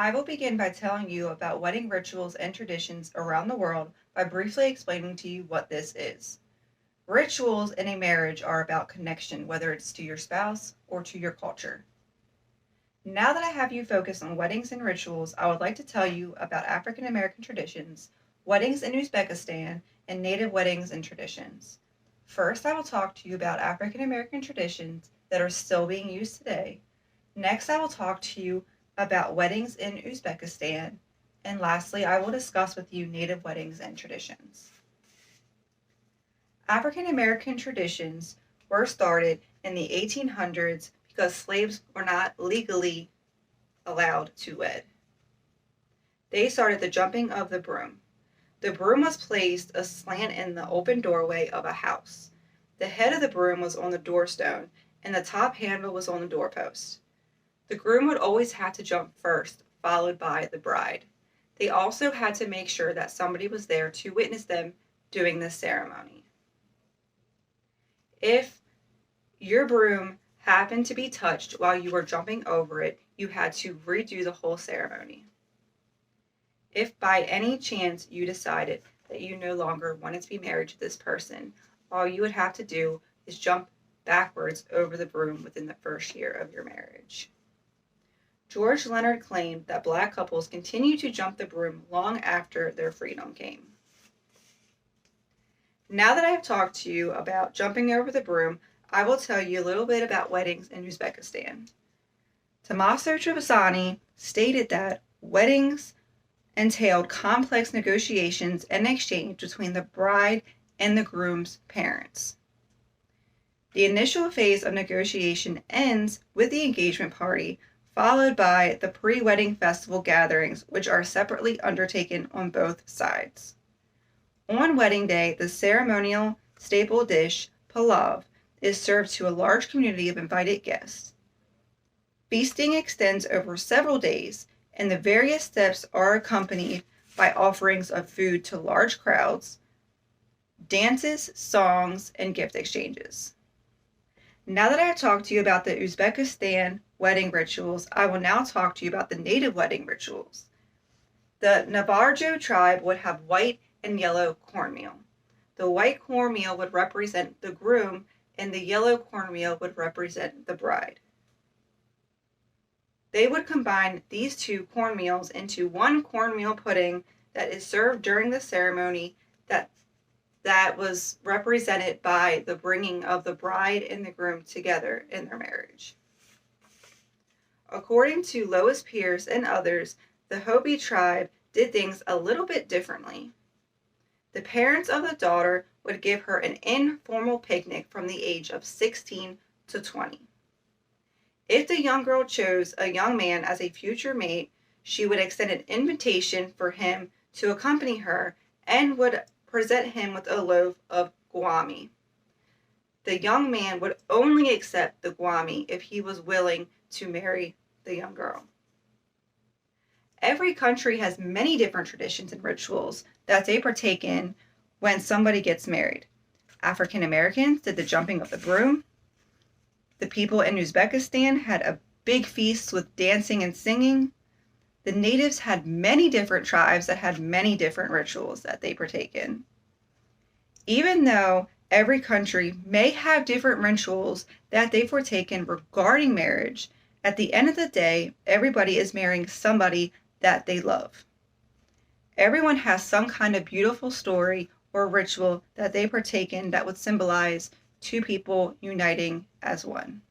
I will begin by telling you about wedding rituals and traditions around the world by briefly explaining to you what this is. Rituals in a marriage are about connection, whether it's to your spouse or to your culture. Now that I have you focused on weddings and rituals, I would like to tell you about African American traditions, weddings in Uzbekistan, and native weddings and traditions. First, I will talk to you about African American traditions that are still being used today. Next, I will talk to you about weddings in Uzbekistan. And lastly, I will discuss with you native weddings and traditions. African American traditions were started in the 1800s because slaves were not legally allowed to wed. They started the jumping of the broom. The broom was placed aslant in the open doorway of a house. The head of the broom was on the doorstone, and the top handle was on the doorpost. The groom would always have to jump first, followed by the bride. They also had to make sure that somebody was there to witness them doing this ceremony. If your broom happened to be touched while you were jumping over it, you had to redo the whole ceremony. If by any chance you decided that you no longer wanted to be married to this person, all you would have to do is jump backwards over the broom within the first year of your marriage. George Leonard claimed that black couples continued to jump the broom long after their freedom came. Now that I have talked to you about jumping over the broom, I will tell you a little bit about weddings in Uzbekistan. Tommaso Trevisani stated that weddings entailed complex negotiations and exchange between the bride and the groom's parents. The initial phase of negotiation ends with the engagement party, followed by the pre-wedding festival gatherings, which are separately undertaken on both sides. On wedding day, the ceremonial staple dish, palav, is served to a large community of invited guests. Feasting extends over several days, and the various steps are accompanied by offerings of food to large crowds, dances, songs, and gift exchanges. Now that I have talked to you about the Uzbekistan wedding rituals, I will now talk to you about the native wedding rituals. The Navajo tribe would have white and yellow cornmeal. The white cornmeal would represent the groom, and the yellow cornmeal would represent the bride. They would combine these two cornmeals into one cornmeal pudding that is served during the ceremony that was represented by the bringing of the bride and the groom together in their marriage. According to Lois Pierce and others, the Hopi tribe did things a little bit differently. The parents of the daughter would give her an informal picnic from the age of 16 to 20. If the young girl chose a young man as a future mate, she would extend an invitation for him to accompany her and would present him with a loaf of guami. The young man would only accept the guami if he was willing to marry the young girl. Every country has many different traditions and rituals that they partake in when somebody gets married. African Americans did the jumping of the broom. The people in Uzbekistan had a big feast with dancing and singing. The natives had many different tribes that had many different rituals that they partake in. Even though every country may have different rituals that they partake in regarding marriage, at the end of the day, everybody is marrying somebody that they love. Everyone has some kind of beautiful story or ritual that they partake in that would symbolize two people uniting as one.